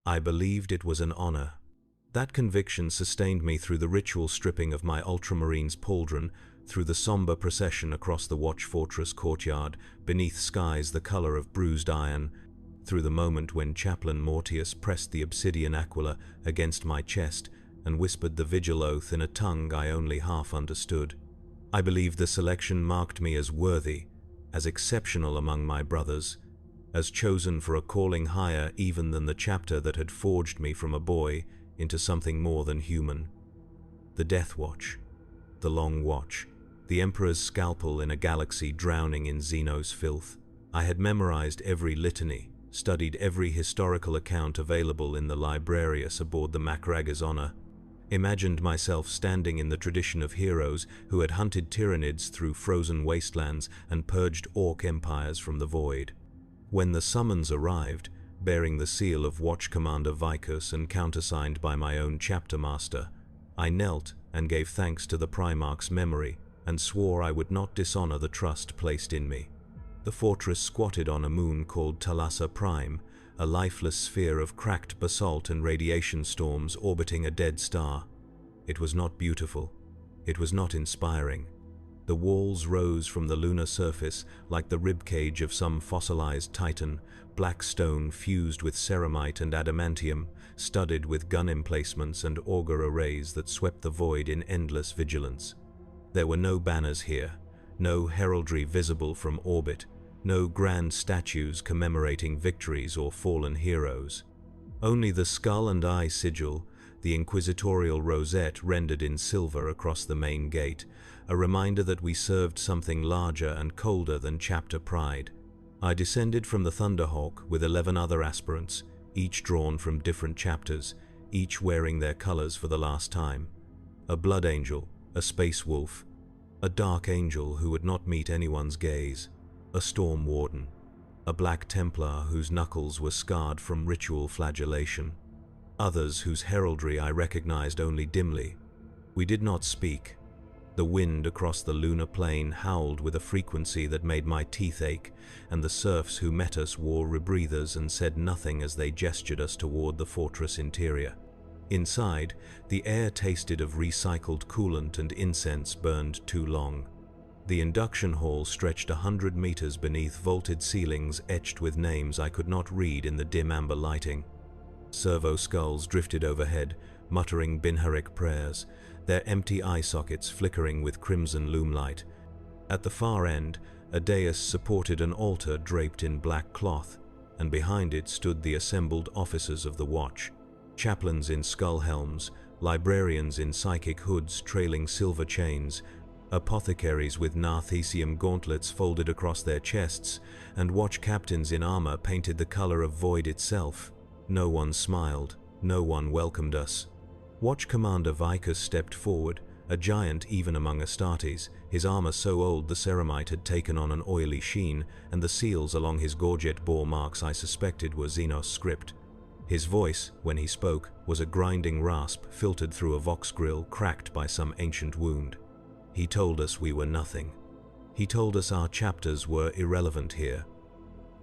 I believed it was an honor. That conviction sustained me through the ritual stripping of my Ultramarine's pauldron, through the somber procession across the Watch Fortress courtyard, beneath skies the color of bruised iron, through the moment when Chaplain Mortius pressed the obsidian aquila against my chest and whispered the vigil oath in a tongue I only half understood. I believed the selection marked me as worthy, as exceptional among my brothers, as chosen for a calling higher even than the chapter that had forged me from a boy into something more than human. The Death Watch, the Long Watch, the Emperor's scalpel in a galaxy drowning in Xenos filth. I had memorized every litany, studied every historical account available in the librarius aboard the Macraga's Honor, imagined myself standing in the tradition of heroes who had hunted tyrannids through frozen wastelands and purged orc empires from the void. When the summons arrived, bearing the seal of Watch Commander Vicus and countersigned by my own chapter master, I knelt and gave thanks to the Primarch's memory and swore I would not dishonor the trust placed in me. The fortress squatted on a moon called Thalassa Prime, a lifeless sphere of cracked basalt and radiation storms orbiting a dead star. It was not beautiful. It was not inspiring. The walls rose from the lunar surface like the ribcage of some fossilized titan, black stone fused with ceramite and adamantium, studded with gun emplacements and auger arrays that swept the void in endless vigilance. There were no banners here, no heraldry visible from orbit, no grand statues commemorating victories or fallen heroes. Only the skull and eye sigil, the inquisitorial rosette rendered in silver across the main gate, a reminder that we served something larger and colder than chapter pride. I descended from the Thunderhawk with 11 other aspirants, each drawn from different chapters, each wearing their colors for the last time. A blood angel, a space wolf, a dark angel who would not meet anyone's gaze, a storm warden, a black Templar whose knuckles were scarred from ritual flagellation, others whose heraldry I recognized only dimly. We did not speak. The wind across the lunar plain howled with a frequency that made my teeth ache, and the serfs who met us wore rebreathers and said nothing as they gestured us toward the fortress interior. Inside, the air tasted of recycled coolant and incense burned too long. The induction hall stretched 100 meters beneath vaulted ceilings etched with names I could not read in the dim amber lighting. Servo skulls drifted overhead, muttering Binharic prayers, their empty eye sockets flickering with crimson loomlight. At the far end, a dais supported an altar draped in black cloth, and behind it stood the assembled officers of the watch, chaplains in skull helms, librarians in psychic hoods trailing silver chains, apothecaries with narthecium gauntlets folded across their chests, and watch captains in armor painted the color of void itself. No one smiled, no one welcomed us. Watch Commander Vicus stepped forward, a giant even among Astartes, his armor so old the ceramite had taken on an oily sheen, and the seals along his gorget bore marks I suspected were Xenos script. His voice, when he spoke, was a grinding rasp filtered through a vox grill cracked by some ancient wound. He told us we were nothing. He told us our chapters were irrelevant here.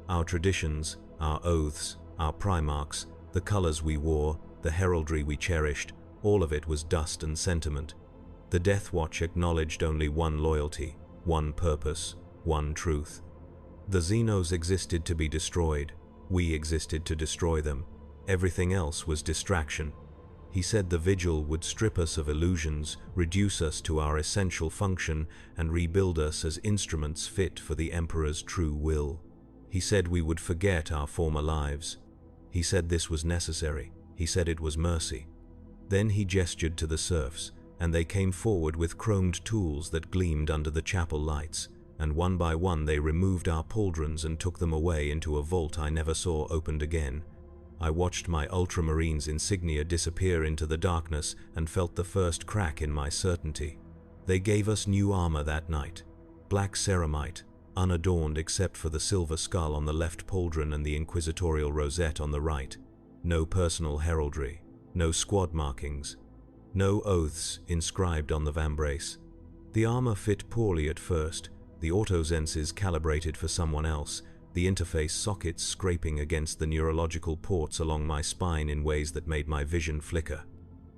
Our traditions, our oaths, our primarchs, the colors we wore, the heraldry we cherished, all of it was dust and sentiment. The Death Watch acknowledged only one loyalty, one purpose, one truth. The Xenos existed to be destroyed. We existed to destroy them. Everything else was distraction. He said the vigil would strip us of illusions, reduce us to our essential function, and rebuild us as instruments fit for the Emperor's true will. He said we would forget our former lives. He said this was necessary. He said it was mercy. Then he gestured to the serfs, and they came forward with chromed tools that gleamed under the chapel lights, and one by one they removed our pauldrons and took them away into a vault I never saw opened again. I watched my Ultramarine's insignia disappear into the darkness and felt the first crack in my certainty. They gave us new armor that night, black ceramite, unadorned except for the silver skull on the left pauldron and the inquisitorial rosette on the right. No personal heraldry, no squad markings, no oaths inscribed on the vambrace. The armor fit poorly at first, the autosenses calibrated for someone else, the interface sockets scraping against the neurological ports along my spine in ways that made my vision flicker.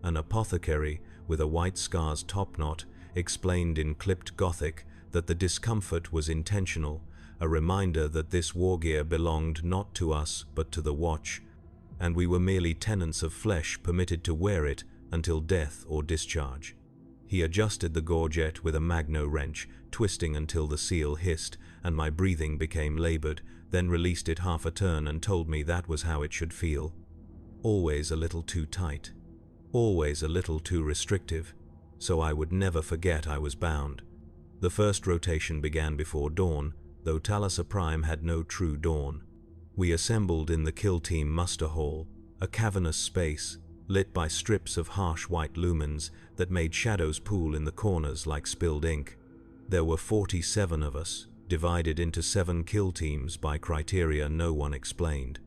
An apothecary, with a white scar's topknot, explained in clipped Gothic that the discomfort was intentional, a reminder that this war gear belonged not to us but to the Watch, and we were merely tenants of flesh permitted to wear it until death or discharge. He adjusted the gorget with a magno wrench, twisting until the seal hissed and my breathing became labored, then released it half a turn and told me that was how it should feel. Always a little too tight. Always a little too restrictive, so I would never forget I was bound. The first rotation began before dawn, though Thalassa Prime had no true dawn. We assembled in the kill team muster hall, a cavernous space, lit by strips of harsh white lumens that made shadows pool in the corners like spilled ink. There were 47 of us, divided into 7 kill teams by criteria no one explained.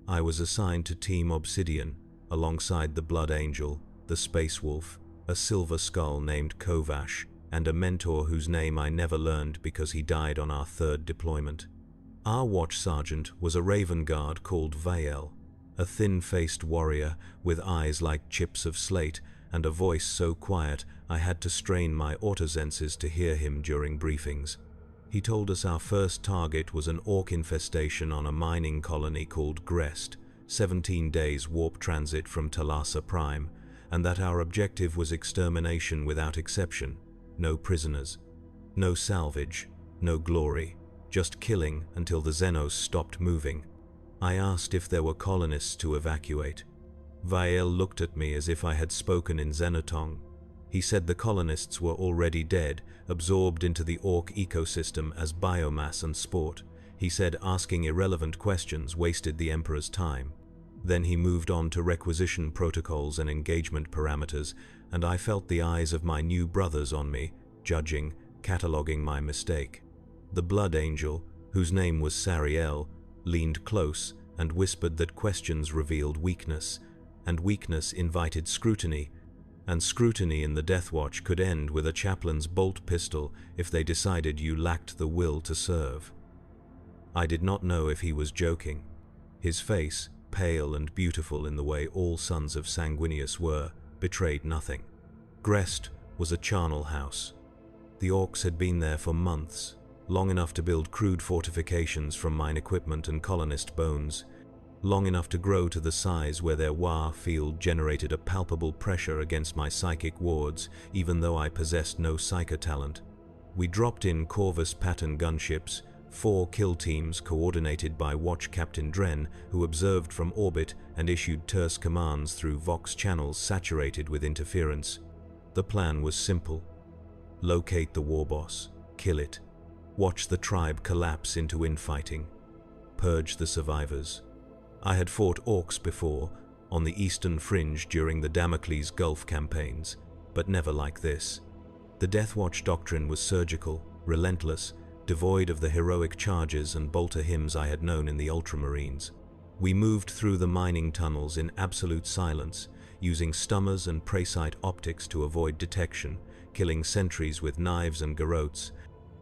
I was assigned to Team Obsidian, alongside the Blood Angel, the Space Wolf, a silver skull named Kovash, and a mentor whose name I never learned because he died on our 3rd deployment. Our watch sergeant was a raven guard called Vael, a thin-faced warrior with eyes like chips of slate and a voice so quiet I had to strain my autosenses to hear him during briefings. He told us our first target was an orc infestation on a mining colony called Grest, 17 days warp transit from Thalassa Prime, and that our objective was extermination without exception. No prisoners, no salvage, no glory, just killing until the Xenos stopped moving. I asked if there were colonists to evacuate. Vael looked at me as if I had spoken in Xenotong. He said the colonists were already dead, absorbed into the orc ecosystem as biomass and sport. He said asking irrelevant questions wasted the Emperor's time. Then he moved on to requisition protocols and engagement parameters, and I felt the eyes of my new brothers on me, judging, cataloging my mistake. The Blood Angel, whose name was Sariel, leaned close and whispered that questions revealed weakness, and weakness invited scrutiny, and scrutiny in the Death Watch could end with a chaplain's bolt pistol if they decided you lacked the will to serve. I did not know if he was joking. His face, pale and beautiful in the way all sons of Sanguinius were, betrayed nothing. Grest was a charnel house. The orcs had been there for months, long enough to build crude fortifications from mine equipment and colonist bones, long enough to grow to the size where their War field generated a palpable pressure against my psychic wards, even though I possessed no psycho talent. We dropped in Corvus pattern gunships, 4 kill teams coordinated by Watch Captain Dren, who observed from orbit and issued terse commands through Vox channels saturated with interference. The plan was simple. Locate the war boss, kill it, watch the tribe collapse into infighting, purge the survivors. I had fought orcs before, on the eastern fringe during the Damocles Gulf campaigns, but never like this. The Death Watch doctrine was surgical, relentless, devoid of the heroic charges and bolter hymns I had known in the Ultramarines. We moved through the mining tunnels in absolute silence, using stummers and prey-sight optics to avoid detection, killing sentries with knives and garrotes,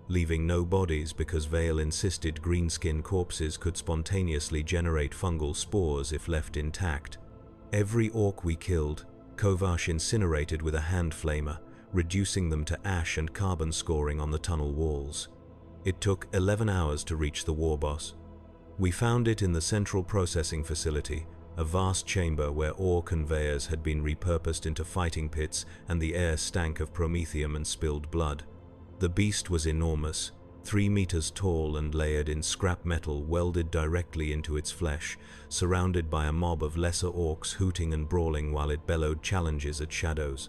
leaving no bodies because Vael insisted greenskin corpses could spontaneously generate fungal spores if left intact. Every orc we killed, Kovash incinerated with a hand flamer, reducing them to ash and carbon scoring on the tunnel walls. It took 11 hours to reach the war boss. We found it in the central processing facility, a vast chamber where ore conveyors had been repurposed into fighting pits and the air stank of promethium and spilled blood. The beast was enormous, 3 meters tall and layered in scrap metal welded directly into its flesh, surrounded by a mob of lesser orcs hooting and brawling while it bellowed challenges at shadows.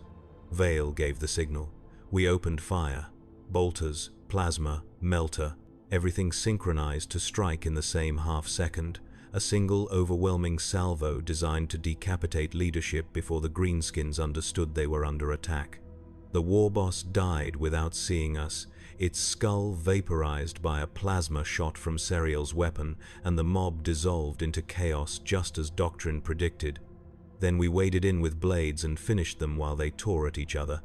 Vael gave the signal. We opened fire. Bolters, plasma, melter, everything synchronized to strike in the same half-second, a single overwhelming salvo designed to decapitate leadership before the greenskins understood they were under attack. The war boss died without seeing us, its skull vaporized by a plasma shot from Serial's weapon, and the mob dissolved into chaos just as Doctrine predicted. Then we waded in with blades and finished them while they tore at each other,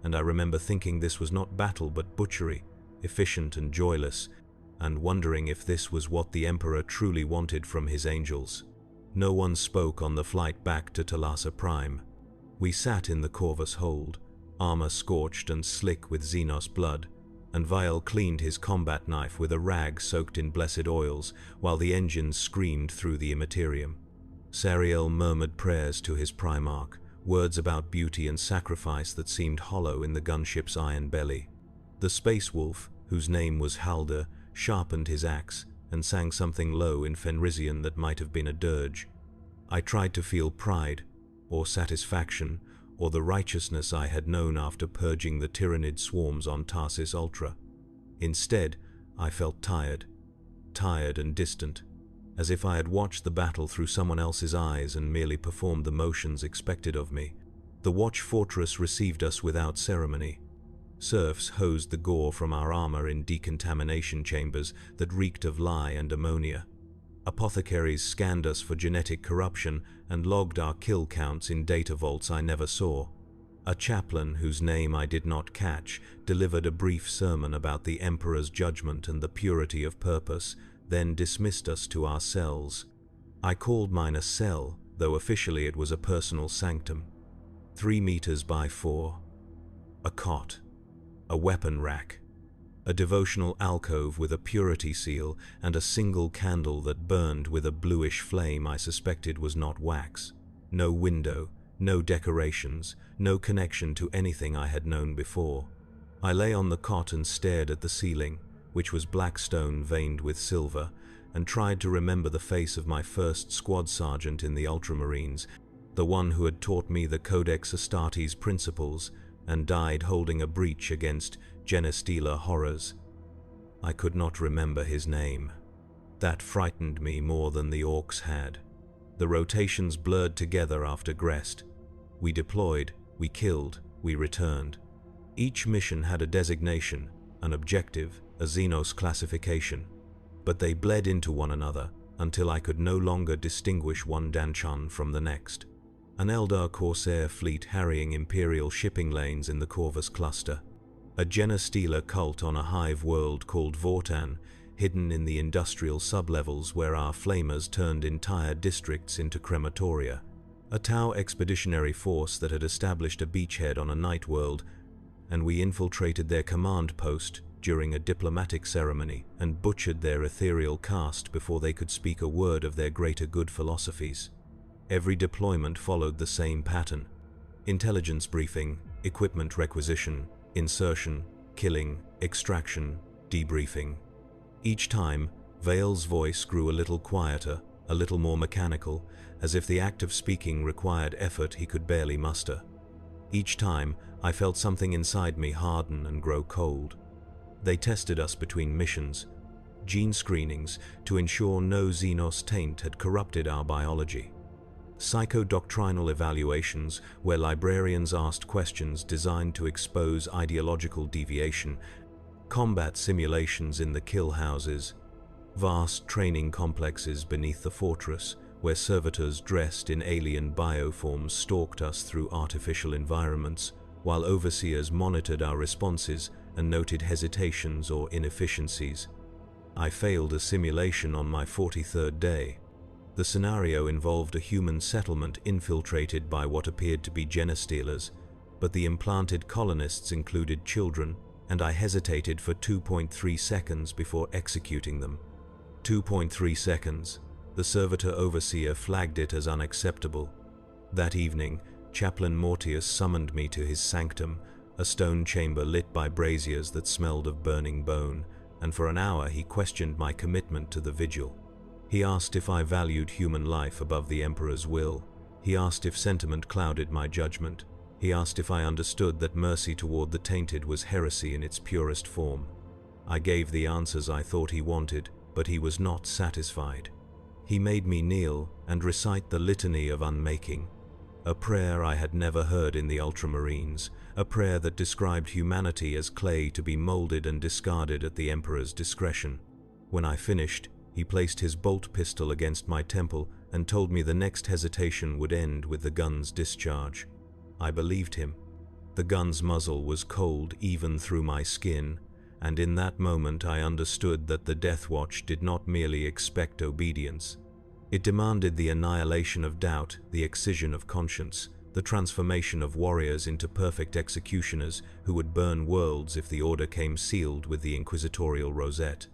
and I remember thinking this was not battle but butchery, efficient and joyless, and wondering if this was what the Emperor truly wanted from his angels. No one spoke on the flight back to Talassa Prime. We sat in the Corvus hold, armor scorched and slick with Xenos blood, and Vial cleaned his combat knife with a rag soaked in blessed oils while the engines screamed through the Imperium. Sariel murmured prayers to his Primarch, words about beauty and sacrifice that seemed hollow in the gunship's iron belly. The Space Wolf, whose name was Halder, sharpened his axe and sang something low in Fenrisian that might have been a dirge. I tried to feel pride, or satisfaction, or the righteousness I had known after purging the tyrannid swarms on Tarsis Ultra. Instead, I felt tired and distant, as if I had watched the battle through someone else's eyes and merely performed the motions expected of me. The Watch Fortress received us without ceremony. Serfs hosed the gore from our armor in decontamination chambers that reeked of lye and ammonia. Apothecaries scanned us for genetic corruption and logged our kill counts in data vaults I never saw. A chaplain, whose name I did not catch, delivered a brief sermon about the Emperor's judgment and the purity of purpose, then dismissed us to our cells. I called mine a cell, though officially it was a personal sanctum. 3 meters by 4. A cot. A weapon rack. A devotional alcove with a purity seal and a single candle that burned with a bluish flame I suspected was not wax. No window, no decorations, no connection to anything I had known before. I lay on the cot and stared at the ceiling, which was black stone veined with silver, and tried to remember the face of my first squad sergeant in the Ultramarines, the one who had taught me the Codex Astartes principles and died holding a breach against Genestealer horrors. I could not remember his name. That frightened me more than the orcs had. The rotations blurred together after Grest. We deployed, we killed, we returned. Each mission had a designation, an objective, a Xenos classification, but they bled into one another until I could no longer distinguish one Danchan from the next. An Eldar Corsair fleet harrying Imperial shipping lanes in the Corvus cluster. A Genestealer cult on a hive world called Vortan, hidden in the industrial sublevels where our flamers turned entire districts into crematoria. A Tau expeditionary force that had established a beachhead on a night world, and we infiltrated their command post during a diplomatic ceremony and butchered their ethereal caste before they could speak a word of their greater good philosophies. Every deployment followed the same pattern: intelligence briefing, equipment requisition, insertion, killing, extraction, debriefing. Each time, Vale's voice grew a little quieter, a little more mechanical, as if the act of speaking required effort he could barely muster. Each time, I felt something inside me harden and grow cold. They tested us between missions, gene screenings to ensure no Xenos taint had corrupted our biology. Psychodoctrinal evaluations where librarians asked questions designed to expose ideological deviation, combat simulations in the kill houses, vast training complexes beneath the fortress where servitors dressed in alien bioforms stalked us through artificial environments, while overseers monitored our responses and noted hesitations or inefficiencies. I failed a simulation on my 43rd day. The scenario involved a human settlement infiltrated by what appeared to be Genestealers, but the implanted colonists included children, and I hesitated for 2.3 seconds before executing them. 2.3 seconds. The servitor overseer flagged it as unacceptable. That evening, Chaplain Mortius summoned me to his sanctum, a stone chamber lit by braziers that smelled of burning bone, and for an hour he questioned my commitment to the vigil. He asked if I valued human life above the Emperor's will. He asked if sentiment clouded my judgment. He asked if I understood that mercy toward the tainted was heresy in its purest form. I gave the answers I thought he wanted, but he was not satisfied. He made me kneel and recite the litany of unmaking, a prayer I had never heard in the Ultramarines, a prayer that described humanity as clay to be molded and discarded at the Emperor's discretion. When I finished, he placed his bolt pistol against my temple and told me the next hesitation would end with the gun's discharge. I believed him. The gun's muzzle was cold even through my skin, and in that moment I understood that the Death Watch did not merely expect obedience. It demanded the annihilation of doubt, the excision of conscience, the transformation of warriors into perfect executioners who would burn worlds if the order came sealed with the inquisitorial rosette.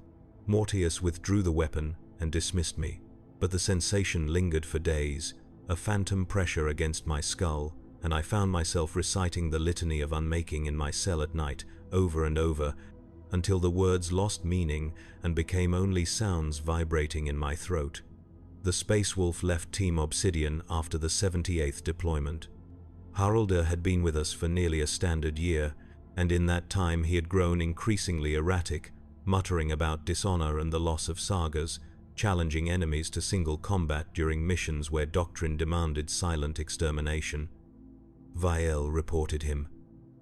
Mortius withdrew the weapon and dismissed me, but the sensation lingered for days, a phantom pressure against my skull, and I found myself reciting the litany of unmaking in my cell at night, over and over, until the words lost meaning and became only sounds vibrating in my throat. The Space Wolf left Team Obsidian after the 78th deployment. Haraldur had been with us for nearly a standard year, and in that time he had grown increasingly erratic, muttering about dishonor and the loss of sagas, challenging enemies to single combat during missions where doctrine demanded silent extermination. Vael reported him.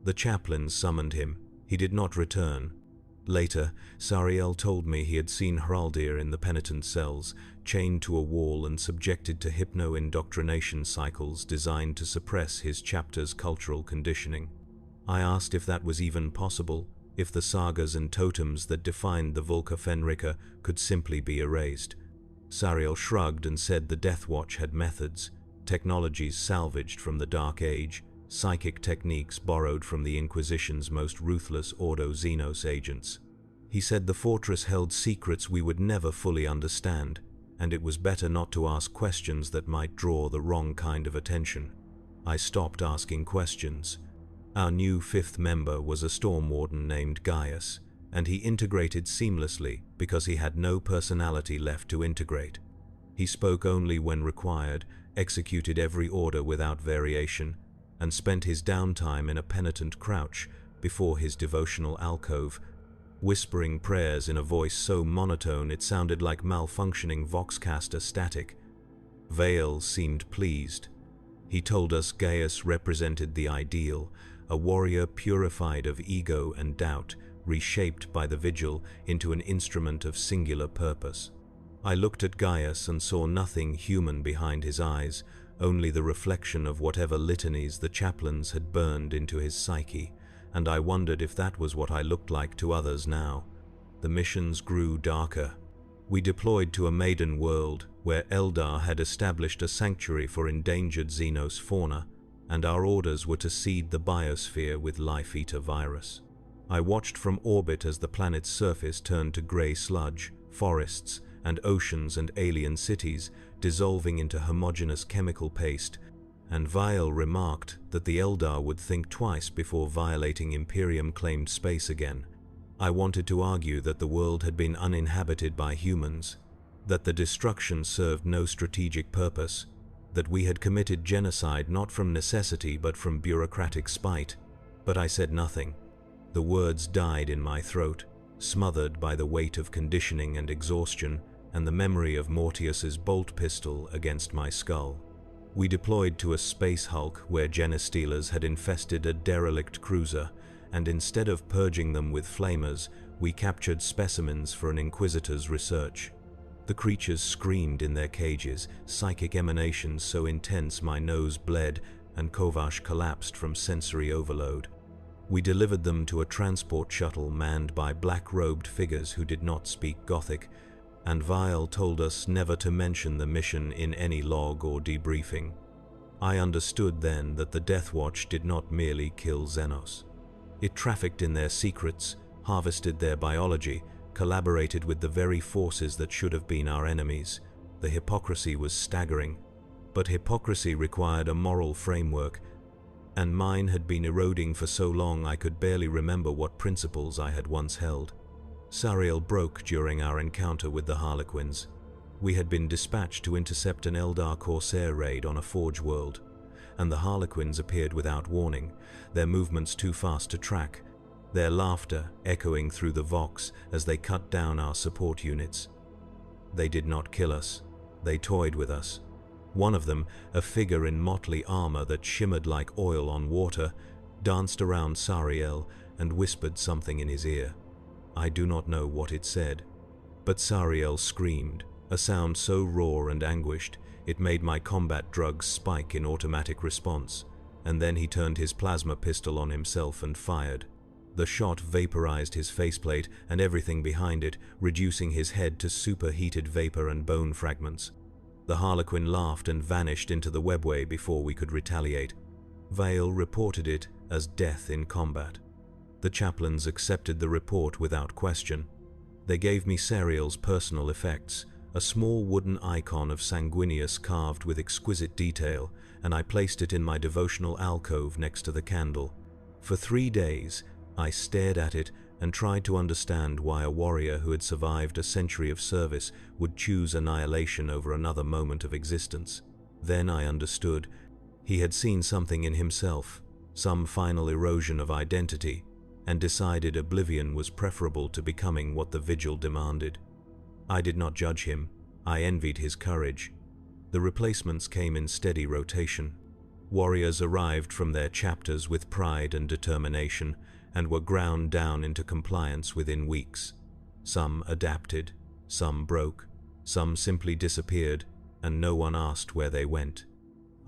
The chaplains summoned him. He did not return. Later, Sariel told me he had seen Haraldur in the penitent cells, chained to a wall and subjected to hypno-indoctrination cycles designed to suppress his chapter's cultural conditioning. I asked if that was even possible, if the sagas and totems that defined the Volca Fenrica could simply be erased. Sariel shrugged and said the Death Watch had methods, technologies salvaged from the Dark Age, psychic techniques borrowed from the Inquisition's most ruthless Ordo Xenos agents. He said the fortress held secrets we would never fully understand, and it was better not to ask questions that might draw the wrong kind of attention. I stopped asking questions. Our new fifth member was a storm warden named Gaius, and he integrated seamlessly because he had no personality left to integrate. He spoke only when required, executed every order without variation, and spent his downtime in a penitent crouch before his devotional alcove, whispering prayers in a voice so monotone it sounded like malfunctioning Voxcaster static. Vael seemed pleased. He told us Gaius represented the ideal, a warrior purified of ego and doubt, reshaped by the vigil into an instrument of singular purpose. I looked at Gaius and saw nothing human behind his eyes, only the reflection of whatever litanies the chaplains had burned into his psyche, and I wondered if that was what I looked like to others now. The missions grew darker. We deployed to a maiden world, where Eldar had established a sanctuary for endangered Xenos fauna, and our orders were to seed the biosphere with life-eater virus. I watched from orbit as the planet's surface turned to grey sludge, forests, and oceans and alien cities, dissolving into homogeneous chemical paste, and Vael remarked that the Eldar would think twice before violating Imperium-claimed space again. I wanted to argue that the world had been uninhabited by humans, that the destruction served no strategic purpose, that we had committed genocide not from necessity but from bureaucratic spite, but I said nothing. The words died in my throat, smothered by the weight of conditioning and exhaustion, and the memory of Mortius's bolt pistol against my skull. We deployed to a space hulk where Genestealers had infested a derelict cruiser, and instead of purging them with flamers, we captured specimens for an Inquisitor's research. The creatures screamed in their cages, psychic emanations so intense my nose bled and Kovash collapsed from sensory overload. We delivered them to a transport shuttle manned by black-robed figures who did not speak Gothic, and Vael told us never to mention the mission in any log or debriefing. I understood then that the Death Watch did not merely kill Xenos. It trafficked in their secrets, harvested their biology, collaborated with the very forces that should have been our enemies. The hypocrisy was staggering. But hypocrisy required a moral framework, and mine had been eroding for so long I could barely remember what principles I had once held. Sariel broke during our encounter with the Harlequins. We had been dispatched to intercept an Eldar Corsair raid on a Forge world, and the Harlequins appeared without warning, their movements too fast to track, their laughter echoing through the Vox as they cut down our support units. They did not kill us. They toyed with us. One of them, a figure in motley armor that shimmered like oil on water, danced around Sariel and whispered something in his ear. I do not know what it said, but Sariel screamed, a sound so raw and anguished it made my combat drugs spike in automatic response, and then he turned his plasma pistol on himself and fired. The shot vaporized his faceplate and everything behind it, reducing his head to superheated vapor and bone fragments. The Harlequin laughed and vanished into the webway before we could retaliate. Vale reported it as death in combat. The chaplains accepted the report without question. They gave me Serial's personal effects, a small wooden icon of Sanguinius carved with exquisite detail, and I placed it in my devotional alcove next to the candle. For 3 days, I stared at it and tried to understand why a warrior who had survived a century of service would choose annihilation over another moment of existence. Then I understood. He had seen something in himself, some final erosion of identity, and decided oblivion was preferable to becoming what the vigil demanded. I did not judge him. I envied his courage. The replacements came in steady rotation. Warriors arrived from their chapters with pride and determination, and were ground down into compliance within weeks. Some adapted, some broke, some simply disappeared, and no one asked where they went.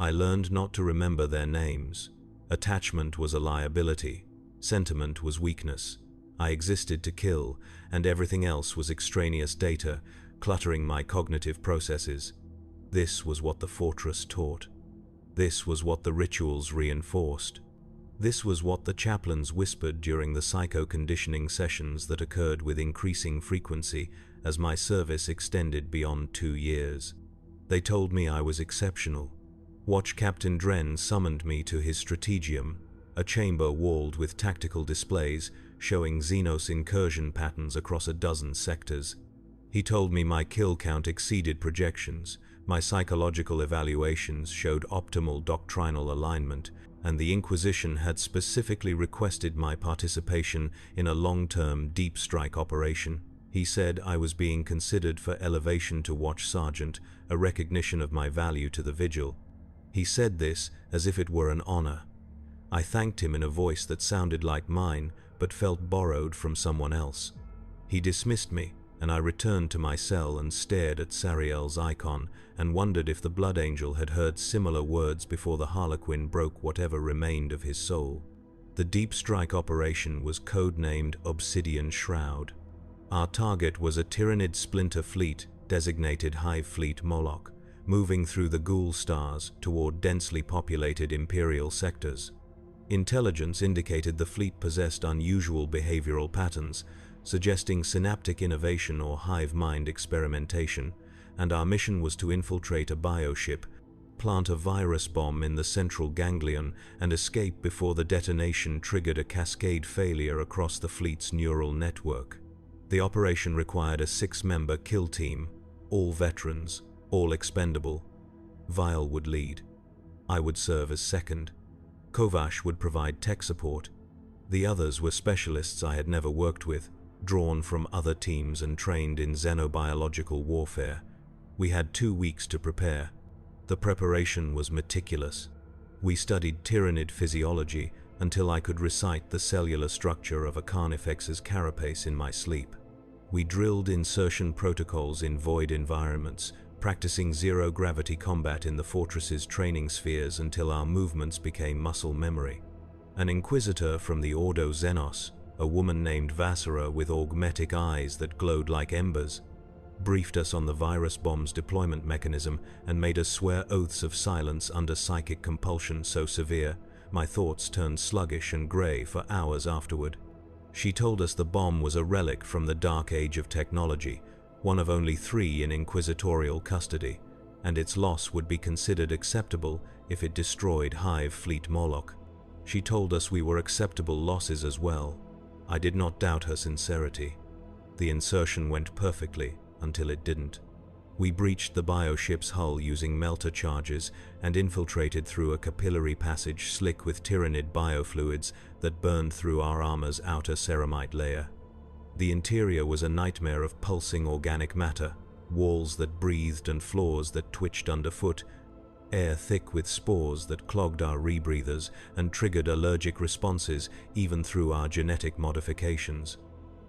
I learned not to remember their names. Attachment was a liability. Sentiment was weakness. I existed to kill, and everything else was extraneous data, cluttering my cognitive processes. This was what the fortress taught. This was what the rituals reinforced. This was what the chaplains whispered during the psycho-conditioning sessions that occurred with increasing frequency as my service extended beyond 2 years. They told me I was exceptional. Watch Captain Dren summoned me to his strategium, a chamber walled with tactical displays showing Xenos incursion patterns across a dozen sectors. He told me my kill count exceeded projections, my psychological evaluations showed optimal doctrinal alignment, and the Inquisition had specifically requested my participation in a long-term deep strike operation. He said I was being considered for elevation to Watch Sergeant, a recognition of my value to the Vigil. He said this as if it were an honor. I thanked him in a voice that sounded like mine, but felt borrowed from someone else. He dismissed me, and I returned to my cell and stared at Sariel's icon and wondered if the Blood Angel had heard similar words before the Harlequin broke whatever remained of his soul. The deep strike operation was codenamed Obsidian Shroud. Our target was a Tyranid splinter fleet designated Hive Fleet Moloch, moving through the Ghoul stars toward densely populated Imperial sectors. Intelligence indicated the fleet possessed unusual behavioral patterns, suggesting synaptic innovation or hive mind experimentation, and our mission was to infiltrate a bioship, plant a virus bomb in the central ganglion, and escape before the detonation triggered a cascade failure across the fleet's neural network. The operation required a 6-member kill team, all veterans, all expendable. Vile would lead. I would serve as second. Kovash would provide tech support. The others were specialists I had never worked with, drawn from other teams and trained in xenobiological warfare. We had 2 weeks to prepare. The preparation was meticulous. We studied Tyranid physiology until I could recite the cellular structure of a carnifex's carapace in my sleep. We drilled insertion protocols in void environments, practicing zero-gravity combat in the fortress's training spheres until our movements became muscle memory. An inquisitor from the Ordo Xenos, a woman named Vassara with augmetic eyes that glowed like embers, briefed us on the virus bomb's deployment mechanism and made us swear oaths of silence under psychic compulsion so severe, my thoughts turned sluggish and grey for hours afterward. She told us the bomb was a relic from the dark age of technology, one of only 3 in inquisitorial custody, and its loss would be considered acceptable if it destroyed Hive Fleet Moloch. She told us we were acceptable losses as well. I did not doubt her sincerity. The insertion went perfectly until it didn't. We breached the bioship's hull using melter charges and infiltrated through a capillary passage slick with Tyranid biofluids that burned through our armor's outer ceramite layer. The interior was a nightmare of pulsing organic matter, walls that breathed and floors that twitched underfoot, air thick with spores that clogged our rebreathers and triggered allergic responses even through our genetic modifications.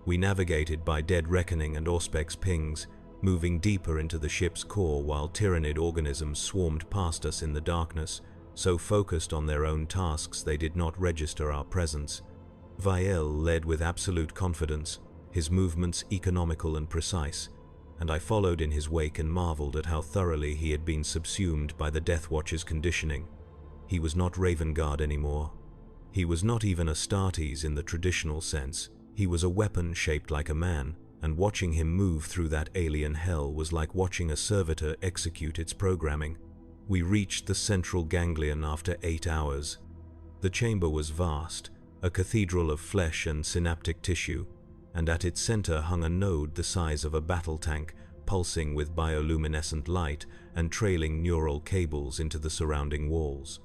We navigated by dead reckoning and Auspex pings, moving deeper into the ship's core while Tyranid organisms swarmed past us in the darkness, so focused on their own tasks they did not register our presence. Vael led with absolute confidence, his movements economical and precise, and I followed in his wake and marveled at how thoroughly he had been subsumed by the Death Watch's conditioning. He was not Raven Guard anymore. He was not even Astartes in the traditional sense. He was a weapon shaped like a man, and watching him move through that alien hell was like watching a servitor execute its programming. We reached the central ganglion after 8 hours. The chamber was vast, a cathedral of flesh and synaptic tissue, and at its center hung a node the size of a battle tank, pulsing with bioluminescent light and trailing neural cables into the surrounding walls.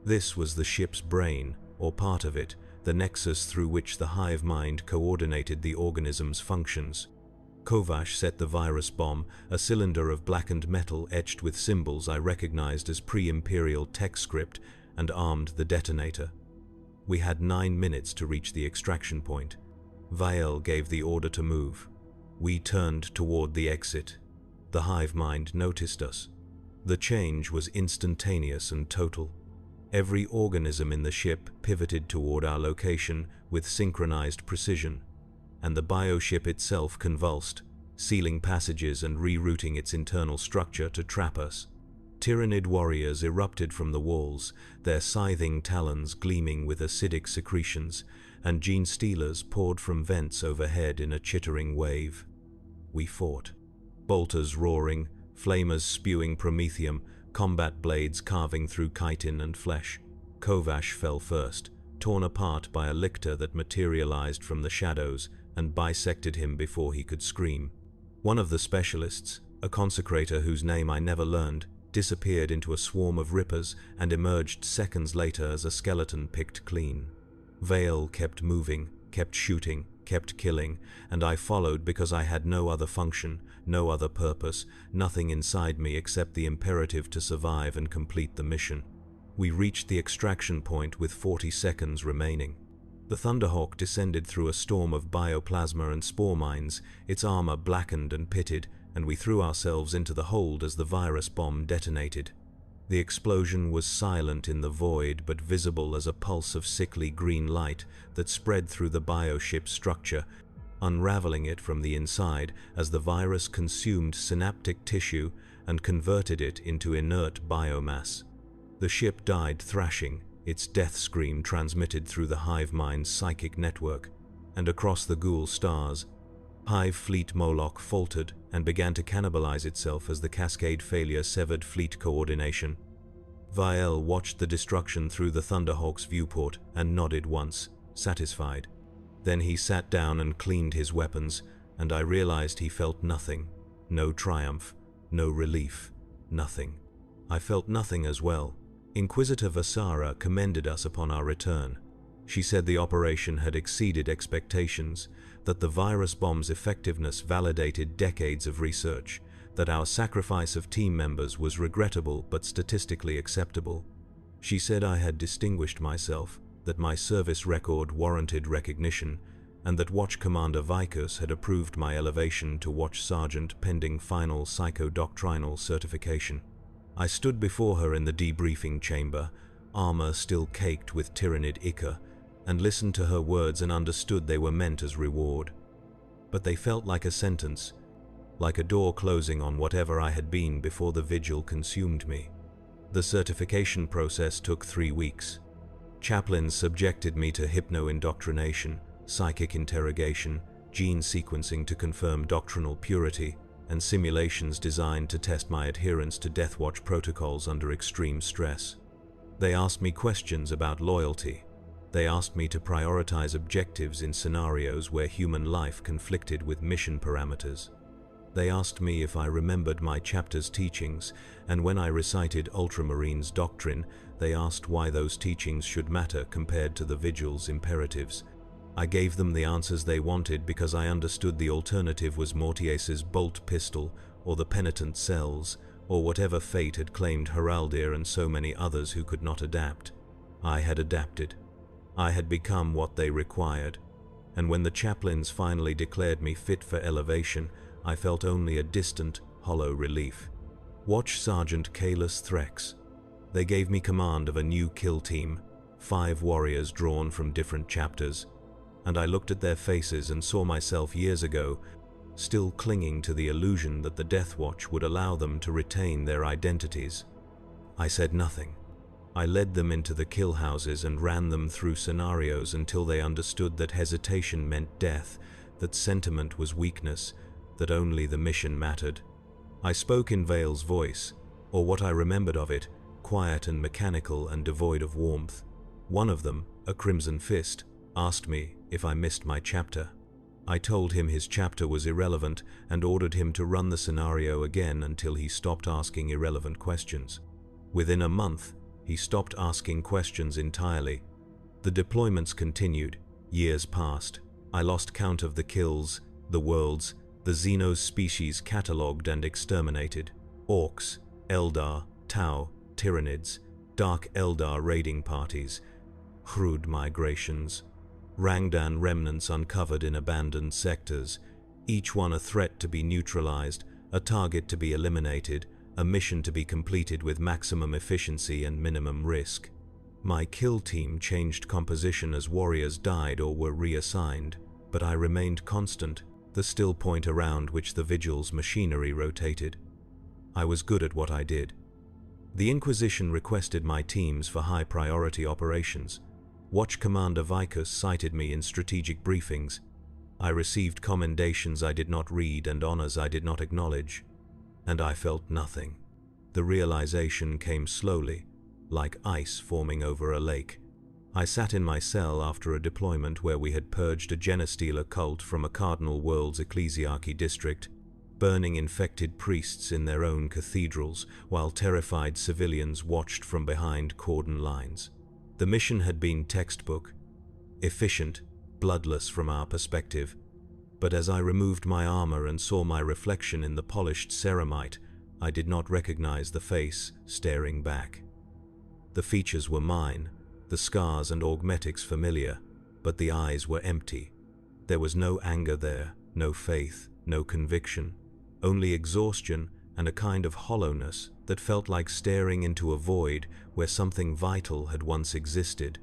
This was the ship's brain, or part of it, the nexus through which the hive mind coordinated the organism's functions. Kovash set the virus bomb, a cylinder of blackened metal etched with symbols I recognized as pre-imperial text script, and armed the detonator. We had 9 minutes to reach the extraction point. Vael gave the order to move. We turned toward the exit. The hive mind noticed us. The change was instantaneous and total. Every organism in the ship pivoted toward our location with synchronized precision, and the bioship itself convulsed, sealing passages and rerouting its internal structure to trap us. Tyrannid warriors erupted from the walls, their scything talons gleaming with acidic secretions, and gene stealers poured from vents overhead in a chittering wave. We fought. Bolters roaring, flamers spewing promethium, combat blades carving through chitin and flesh. Kovash fell first, torn apart by a lictor that materialized from the shadows and bisected him before he could scream. One of the specialists, a consecrator whose name I never learned, disappeared into a swarm of rippers and emerged seconds later as a skeleton picked clean. Vael kept moving, kept shooting, kept killing, and I followed because I had no other function, no other purpose, nothing inside me except the imperative to survive and complete the mission. We reached the extraction point with 40 seconds remaining. The Thunderhawk descended through a storm of bioplasma and spore mines, its armor blackened and pitted, and we threw ourselves into the hold as the virus bomb detonated. The explosion was silent in the void, but visible as a pulse of sickly green light that spread through the bioship's structure, unraveling it from the inside as the virus consumed synaptic tissue and converted it into inert biomass. The ship died thrashing, its death scream transmitted through the hive mind's psychic network, and across the ghoul stars, Hive Fleet Moloch faltered and began to cannibalize itself as the cascade failure severed fleet coordination. Vael watched the destruction through the Thunderhawk's viewport and nodded once, satisfied. Then he sat down and cleaned his weapons, and I realized he felt nothing. No triumph, no relief, nothing. I felt nothing as well. Inquisitor Vasara commended us upon our return. She said the operation had exceeded expectations, that the virus bomb's effectiveness validated decades of research, that our sacrifice of team members was regrettable but statistically acceptable. She said I had distinguished myself, that my service record warranted recognition, and that Watch Commander Vicus had approved my elevation to Watch Sergeant pending final psychodoctrinal certification. I stood before her in the debriefing chamber, armor still caked with Tyrannid ichor, and listened to her words and understood they were meant as reward. But they felt like a sentence, like a door closing on whatever I had been before the vigil consumed me. The certification process took 3 weeks. Chaplains subjected me to hypno-indoctrination, psychic interrogation, gene sequencing to confirm doctrinal purity, and simulations designed to test my adherence to Death Watch protocols under extreme stress. They asked me questions about loyalty. They asked me to prioritize objectives in scenarios where human life conflicted with mission parameters. They asked me if I remembered my chapter's teachings, and when I recited Ultramarines' doctrine, they asked why those teachings should matter compared to the Vigil's imperatives. I gave them the answers they wanted because I understood the alternative was Mortius's bolt pistol, or the penitent cells, or whatever fate had claimed Heraldir and so many others who could not adapt. I had adapted. I had become what they required, and when the chaplains finally declared me fit for elevation, I felt only a distant, hollow relief. Watch Sergeant Kalis Threx. They gave me command of a new kill team, 5 warriors drawn from different chapters. and I looked at their faces and saw myself years ago, still clinging to the illusion that the Death Watch would allow them to retain their identities. I said nothing. I led them into the kill houses and ran them through scenarios until they understood that hesitation meant death, that sentiment was weakness, that only the mission mattered. I spoke in Vale's voice, or what I remembered of it, quiet and mechanical and devoid of warmth. One of them, a Crimson Fist, asked me if I missed my chapter. I told him his chapter was irrelevant and ordered him to run the scenario again until he stopped asking irrelevant questions. Within a month, he stopped asking questions entirely. The deployments continued. Years passed. I lost count of the kills, the worlds, the Xenos species catalogued and exterminated. Orcs, Eldar, Tau, Tyranids, Dark Eldar raiding parties, Hrud migrations, Rangdan remnants uncovered in abandoned sectors, each one a threat to be neutralized, a target to be eliminated, a mission to be completed with maximum efficiency and minimum risk. My kill team changed composition as warriors died or were reassigned, but I remained constant, the still point around which the Vigil's machinery rotated. I was good at what I did. The Inquisition requested my teams for high-priority operations. Watch Commander Vicus cited me in strategic briefings. I received commendations I did not read and honors I did not acknowledge. And I felt nothing. The realization came slowly, like ice forming over a lake. I sat in my cell after a deployment where we had purged a Genestealer cult from a Cardinal World's ecclesiarchy district, burning infected priests in their own cathedrals while terrified civilians watched from behind cordon lines. The mission had been textbook, efficient, bloodless from our perspective, but as I removed my armor and saw my reflection in the polished ceramite, I did not recognize the face staring back. The features were mine, the scars and augmetics familiar, but the eyes were empty. There was no anger there, no faith, no conviction, only exhaustion and a kind of hollowness that felt like staring into a void where something vital had once existed.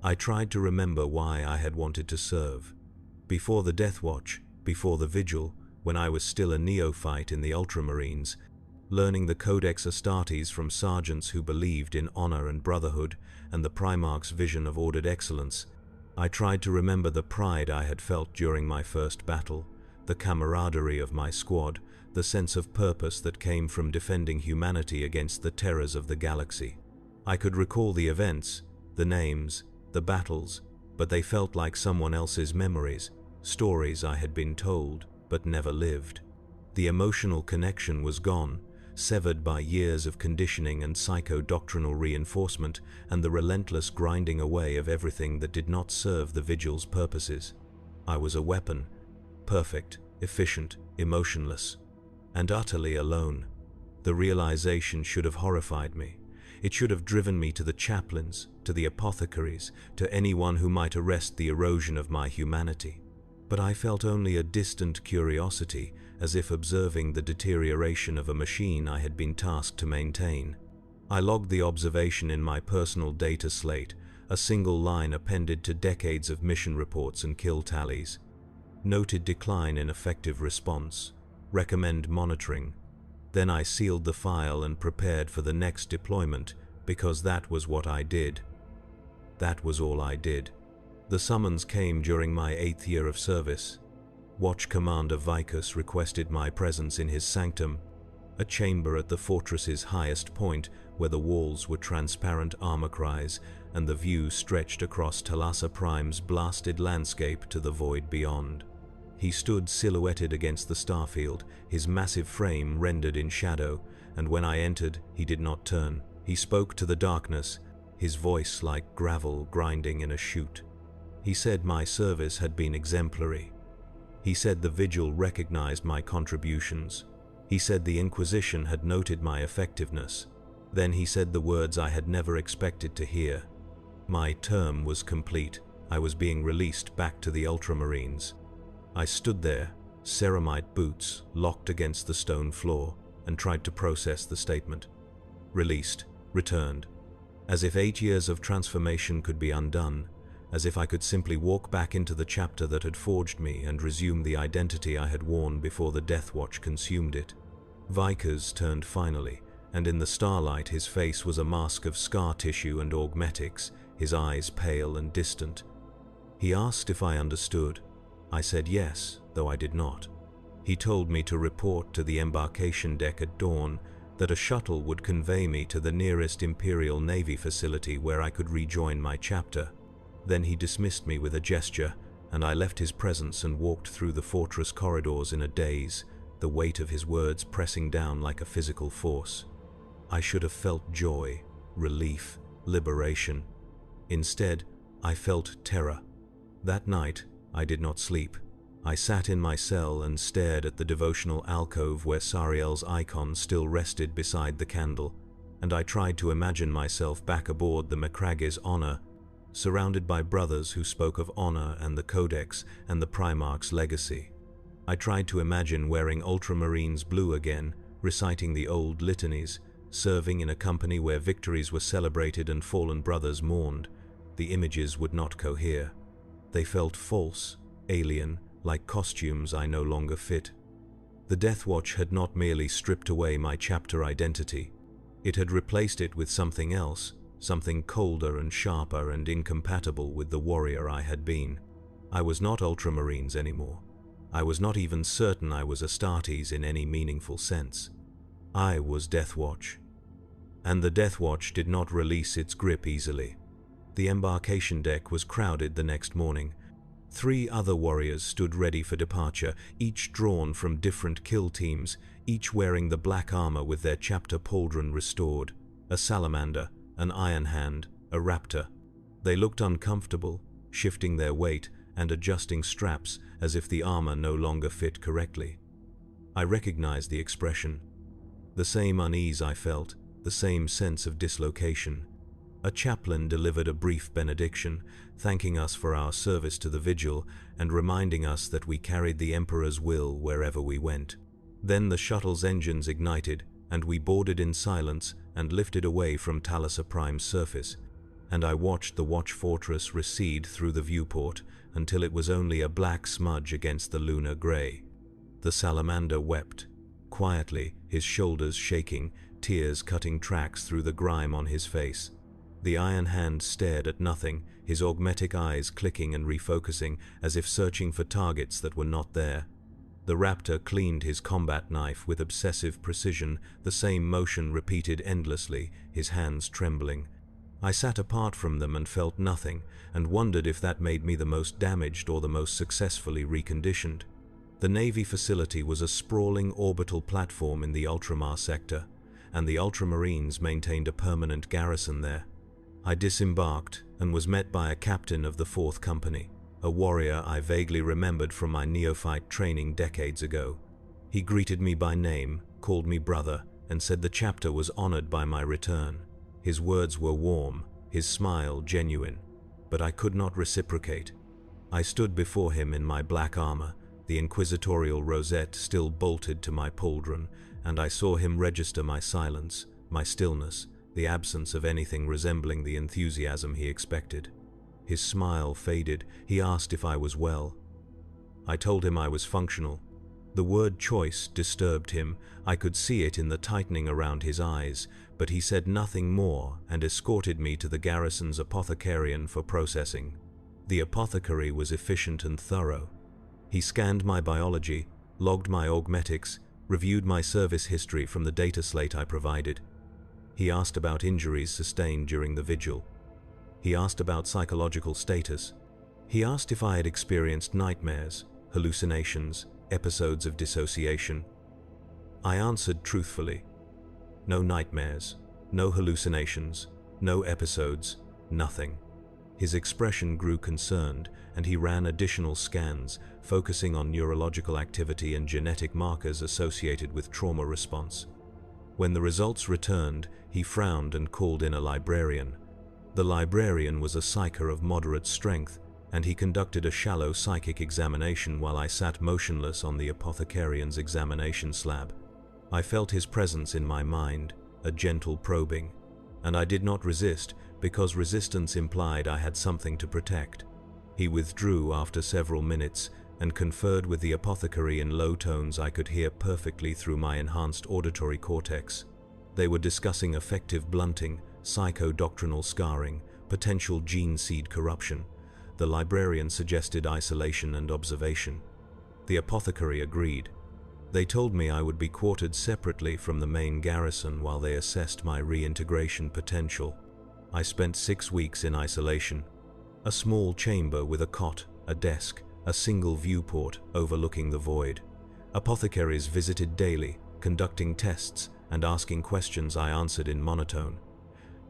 I tried to remember why I had wanted to serve. Before the Death Watch, before the Vigil, when I was still a neophyte in the Ultramarines, learning the Codex Astartes from sergeants who believed in honor and brotherhood and the Primarch's vision of ordered excellence, I tried to remember the pride I had felt during my first battle, the camaraderie of my squad, the sense of purpose that came from defending humanity against the terrors of the galaxy. I could recall the events, the names, the battles, but they felt like someone else's memories, stories I had been told but never lived. The emotional connection was gone, severed by years of conditioning and psycho-doctrinal reinforcement and the relentless grinding away of everything that did not serve the Vigil's purposes. I was a weapon, perfect, efficient, emotionless, and utterly alone. The realization should have horrified me. It should have driven me to the chaplains, to the apothecaries, to anyone who might arrest the erosion of my humanity. But I felt only a distant curiosity, as if observing the deterioration of a machine I had been tasked to maintain. I logged the observation in my personal data slate, a single line appended to decades of mission reports and kill tallies. Noted decline in effective response. Recommend monitoring. Then I sealed the file and prepared for the next deployment, because that was what I did. That was all I did. The summons came during my 8th year of service. Watch Commander Vicus requested my presence in his sanctum, a chamber at the fortress's highest point where the walls were transparent armor cries and the view stretched across Talassa Prime's blasted landscape to the void beyond. He stood silhouetted against the starfield, his massive frame rendered in shadow, and when I entered, he did not turn. He spoke to the darkness, his voice like gravel grinding in a chute. He said my service had been exemplary. He said the Vigil recognized my contributions. He said the Inquisition had noted my effectiveness. Then he said the words I had never expected to hear. My term was complete. I was being released back to the Ultramarines. I stood there, ceramite boots locked against the stone floor, and tried to process the statement. Released, returned. As if 8 years of transformation could be undone, as if I could simply walk back into the chapter that had forged me and resume the identity I had worn before the Death Watch consumed it. Vickers turned finally, and in the starlight his face was a mask of scar tissue and augmetics, his eyes pale and distant. He asked if I understood. I said yes, though I did not. He told me to report to the embarkation deck at dawn, that a shuttle would convey me to the nearest Imperial Navy facility where I could rejoin my chapter. Then he dismissed me with a gesture, and I left his presence and walked through the fortress corridors in a daze, the weight of his words pressing down like a physical force. I should have felt joy, relief, liberation. Instead, I felt terror. That night, I did not sleep. I sat in my cell and stared at the devotional alcove where Sariel's icon still rested beside the candle, and I tried to imagine myself back aboard the Macrage's Honor, surrounded by brothers who spoke of honor and the Codex and the Primarch's legacy. I tried to imagine wearing Ultramarines blue again, reciting the old litanies, serving in a company where victories were celebrated and fallen brothers mourned. The images would not cohere. They felt false, alien, like costumes I no longer fit. The Death Watch had not merely stripped away my chapter identity. It had replaced it with something else, something colder and sharper and incompatible with the warrior I had been. I was not Ultramarines anymore. I was not even certain I was Astartes in any meaningful sense. I was Death Watch. And the Death Watch did not release its grip easily. The embarkation deck was crowded the next morning. 3 other warriors stood ready for departure, each drawn from different kill teams, each wearing the black armor with their chapter pauldron restored, a salamander, an iron hand, a raptor. They looked uncomfortable, shifting their weight and adjusting straps as if the armor no longer fit correctly. I recognized the expression. The same unease I felt, the same sense of dislocation. A chaplain delivered a brief benediction, thanking us for our service to the vigil and reminding us that we carried the Emperor's will wherever we went. Then the shuttle's engines ignited, and we boarded in silence and lifted away from Talassa Prime's surface, and I watched the watch fortress recede through the viewport until it was only a black smudge against the lunar gray. The salamander wept, quietly, his shoulders shaking, tears cutting tracks through the grime on his face. The iron hand stared at nothing, his augmetic eyes clicking and refocusing as if searching for targets that were not there. The raptor cleaned his combat knife with obsessive precision, the same motion repeated endlessly, his hands trembling. I sat apart from them and felt nothing, and wondered if that made me the most damaged or the most successfully reconditioned. The Navy facility was a sprawling orbital platform in the Ultramar sector, and the Ultramarines maintained a permanent garrison there. I disembarked and was met by a captain of the 4th Company, a warrior I vaguely remembered from my neophyte training decades ago. He greeted me by name, called me brother, and said the chapter was honored by my return. His words were warm, his smile genuine, but I could not reciprocate. I stood before him in my black armor, the inquisitorial rosette still bolted to my pauldron, and I saw him register my silence, my stillness, the absence of anything resembling the enthusiasm he expected. His smile faded. He asked if I was well. I told him I was functional. The word choice disturbed him. I could see it in the tightening around his eyes, but he said nothing more and escorted me to the garrison's apothecarian for processing. The apothecary was efficient and thorough. He scanned my biology, logged my augmetics, reviewed my service history from the data slate I provided. He asked about injuries sustained during the vigil. He asked about psychological status. He asked if I had experienced nightmares, hallucinations, episodes of dissociation. I answered truthfully. No nightmares, no hallucinations, no episodes, nothing. His expression grew concerned, and he ran additional scans, focusing on neurological activity and genetic markers associated with trauma response. When the results returned, he frowned and called in a librarian. The librarian was a psyker of moderate strength, and he conducted a shallow psychic examination while I sat motionless on the apothecarian's examination slab. I felt his presence in my mind, a gentle probing, and I did not resist, because resistance implied I had something to protect. He withdrew after several minutes and conferred with the apothecary in low tones I could hear perfectly through my enhanced auditory cortex. They were discussing effective blunting, psycho-doctrinal scarring, potential gene seed corruption. The librarian suggested isolation and observation. The apothecary agreed. They told me I would be quartered separately from the main garrison while they assessed my reintegration potential. I spent 6 weeks in isolation. A small chamber with a cot, a desk, a single viewport overlooking the void. Apothecaries visited daily, conducting tests and asking questions I answered in monotone.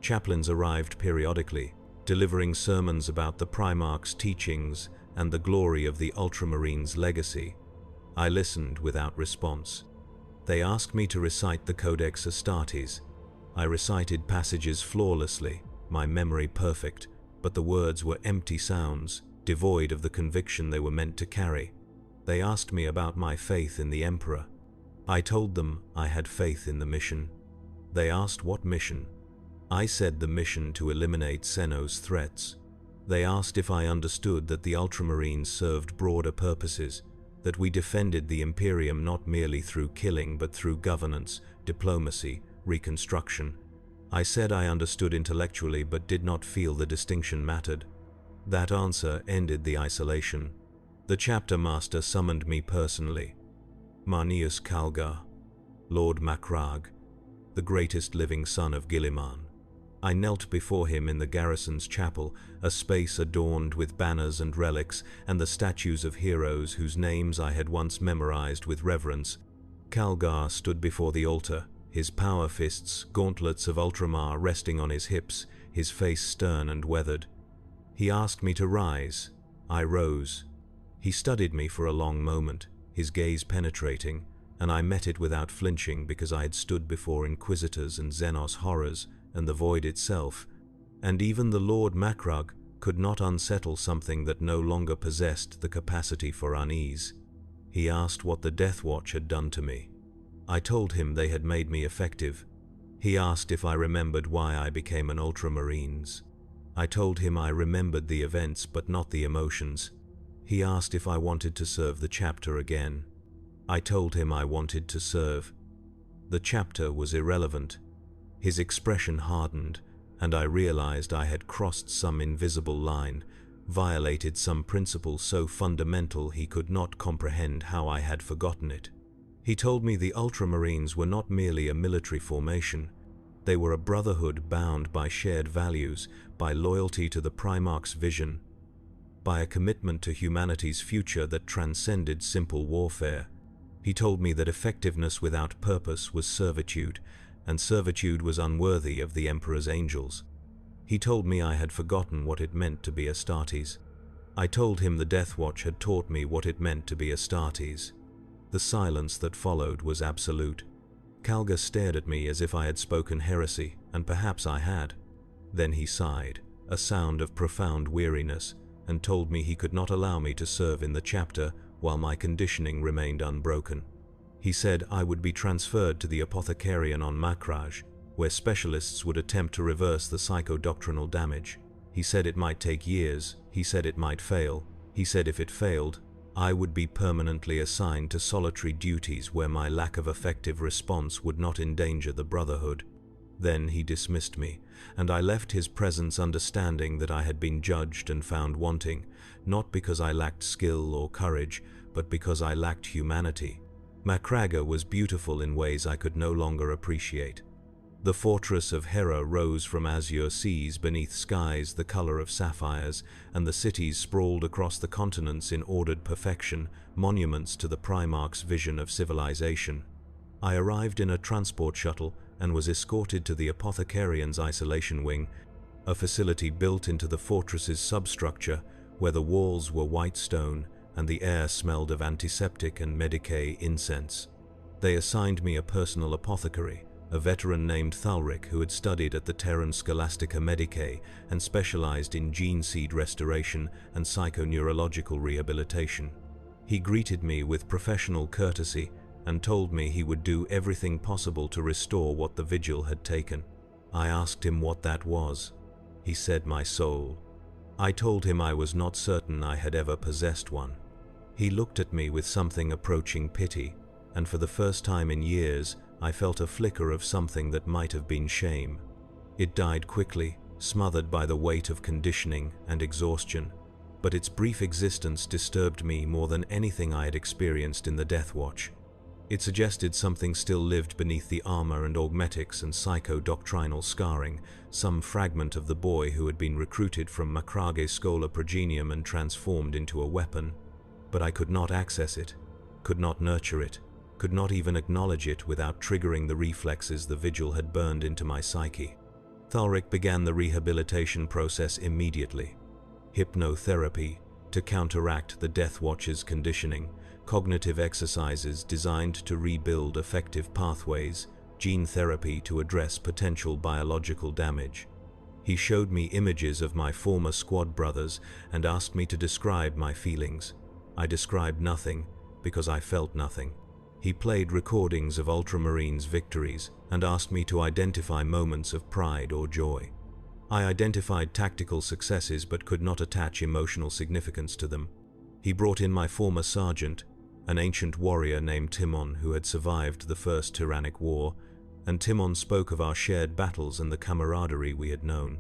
Chaplains arrived periodically, delivering sermons about the Primarch's teachings and the glory of the Ultramarines' legacy. I listened without response. They asked me to recite the Codex Astartes. I recited passages flawlessly, my memory perfect, but the words were empty sounds, devoid of the conviction they were meant to carry. They asked me about my faith in the Emperor. I told them I had faith in the mission. They asked what mission. I said the mission to eliminate Xenos threats. They asked if I understood that the Ultramarines served broader purposes, that we defended the Imperium not merely through killing but through governance, diplomacy, reconstruction. I said I understood intellectually but did not feel the distinction mattered. That answer ended the isolation. The chapter master summoned me personally. Marneus Calgar, Lord Macragge, the greatest living son of Guilliman. I knelt before him in the garrison's chapel, a space adorned with banners and relics and the statues of heroes whose names I had once memorized with reverence. Calgar stood before the altar, his power fists, gauntlets of Ultramar resting on his hips, his face stern and weathered. He asked me to rise. I rose. He studied me for a long moment, his gaze penetrating, and I met it without flinching because I had stood before Inquisitors and Xenos horrors and the void itself, and even the Lord Macragge could not unsettle something that no longer possessed the capacity for unease. He asked what the Death Watch had done to me. I told him they had made me effective. He asked if I remembered why I became an Ultramarines. I told him I remembered the events but not the emotions. He asked if I wanted to serve the chapter again. I told him I wanted to serve. The chapter was irrelevant. His expression hardened, and I realized I had crossed some invisible line, violated some principle so fundamental he could not comprehend how I had forgotten it. He told me the Ultramarines were not merely a military formation. They were a brotherhood bound by shared values, by loyalty to the Primarch's vision, by a commitment to humanity's future that transcended simple warfare. He told me that effectiveness without purpose was servitude, and servitude was unworthy of the Emperor's angels. He told me I had forgotten what it meant to be Astartes. I told him the Death Watch had taught me what it meant to be Astartes. The silence that followed was absolute. Calgar stared at me as if I had spoken heresy, and perhaps I had. Then he sighed, a sound of profound weariness, and told me he could not allow me to serve in the chapter while my conditioning remained unbroken. He said I would be transferred to the Apothecarian on Macragge, where specialists would attempt to reverse the psychodoctrinal damage. He said it might take years. He said it might fail. He said if it failed, I would be permanently assigned to solitary duties where my lack of effective response would not endanger the Brotherhood. Then he dismissed me, and I left his presence understanding that I had been judged and found wanting, not because I lacked skill or courage, but because I lacked humanity. Macragge was beautiful in ways I could no longer appreciate. The fortress of Hera rose from azure seas beneath skies the color of sapphires, and the cities sprawled across the continents in ordered perfection, monuments to the Primarch's vision of civilization. I arrived in a transport shuttle and was escorted to the Apothecarian's isolation wing, a facility built into the fortress's substructure where the walls were white stone and the air smelled of antiseptic and Medicae incense. They assigned me a personal apothecary, a veteran named Thalric who had studied at the Terran Scholastica Medicae and specialized in gene seed restoration and psychoneurological rehabilitation. He greeted me with professional courtesy and told me he would do everything possible to restore what the Vigil had taken. I asked him what that was. He said my soul. I told him I was not certain I had ever possessed one. He looked at me with something approaching pity, and for the first time in years, I felt a flicker of something that might have been shame. It died quickly, smothered by the weight of conditioning and exhaustion, but its brief existence disturbed me more than anything I had experienced in the Death Watch. It suggested something still lived beneath the armor and augmetics and psycho-doctrinal scarring, some fragment of the boy who had been recruited from Macrage Schola Progenium and transformed into a weapon. But I could not access it, could not nurture it, could not even acknowledge it without triggering the reflexes the vigil had burned into my psyche. Thalric began the rehabilitation process immediately. Hypnotherapy to counteract the Death Watch's conditioning, cognitive exercises designed to rebuild effective pathways, gene therapy to address potential biological damage. He showed me images of my former squad brothers and asked me to describe my feelings. I described nothing because I felt nothing. He played recordings of Ultramarines' victories and asked me to identify moments of pride or joy. I identified tactical successes but could not attach emotional significance to them. He brought in my former sergeant, an ancient warrior named Timon who had survived the First Tyrannic War, and Timon spoke of our shared battles and the camaraderie we had known.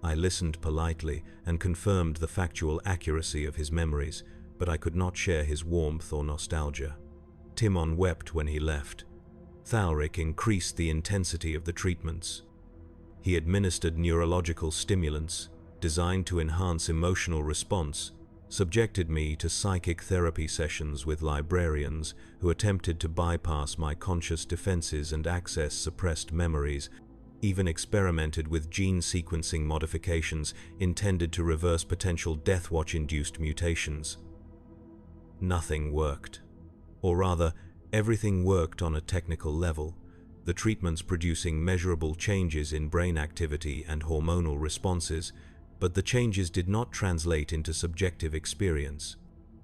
I listened politely and confirmed the factual accuracy of his memories, but I could not share his warmth or nostalgia. Timon wept when he left. Thalric increased the intensity of the treatments. He administered neurological stimulants designed to enhance emotional response, subjected me to psychic therapy sessions with librarians who attempted to bypass my conscious defenses and access suppressed memories, even experimented with gene sequencing modifications intended to reverse potential Death Watch-induced mutations. Nothing worked. Or rather, everything worked on a technical level, the treatments producing measurable changes in brain activity and hormonal responses, but the changes did not translate into subjective experience.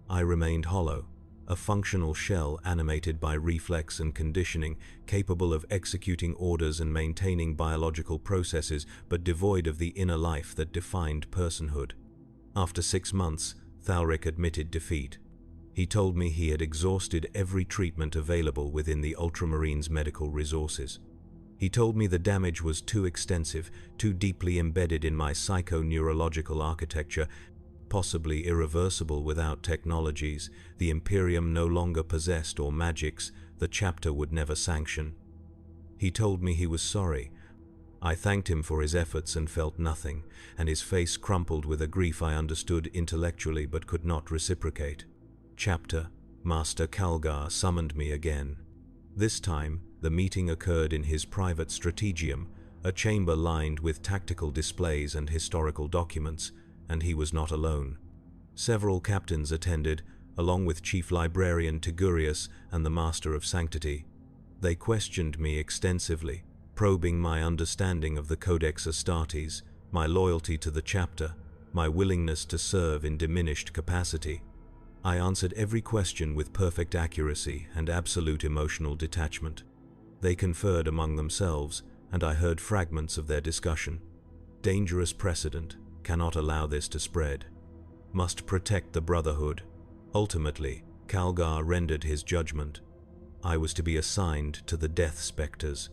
I remained hollow, a functional shell animated by reflex and conditioning, capable of executing orders and maintaining biological processes, but devoid of the inner life that defined personhood. After 6 months, Thalric admitted defeat. He told me he had exhausted every treatment available within the Ultramarines' medical resources. He told me the damage was too extensive, too deeply embedded in my psycho-neurological architecture, possibly irreversible without technologies the Imperium no longer possessed or magics the chapter would never sanction. He told me he was sorry. I thanked him for his efforts and felt nothing, and his face crumpled with a grief I understood intellectually but could not reciprocate. Chapter, Master Calgar summoned me again. This time, the meeting occurred in his private strategium, a chamber lined with tactical displays and historical documents, and he was not alone. Several captains attended, along with Chief Librarian Tigurius and the Master of Sanctity. They questioned me extensively, probing my understanding of the Codex Astartes, my loyalty to the chapter, my willingness to serve in diminished capacity. I answered every question with perfect accuracy and absolute emotional detachment. They conferred among themselves, and I heard fragments of their discussion. Dangerous precedent, cannot allow this to spread. Must protect the Brotherhood. Ultimately, Calgar rendered his judgment. I was to be assigned to the Death Spectres,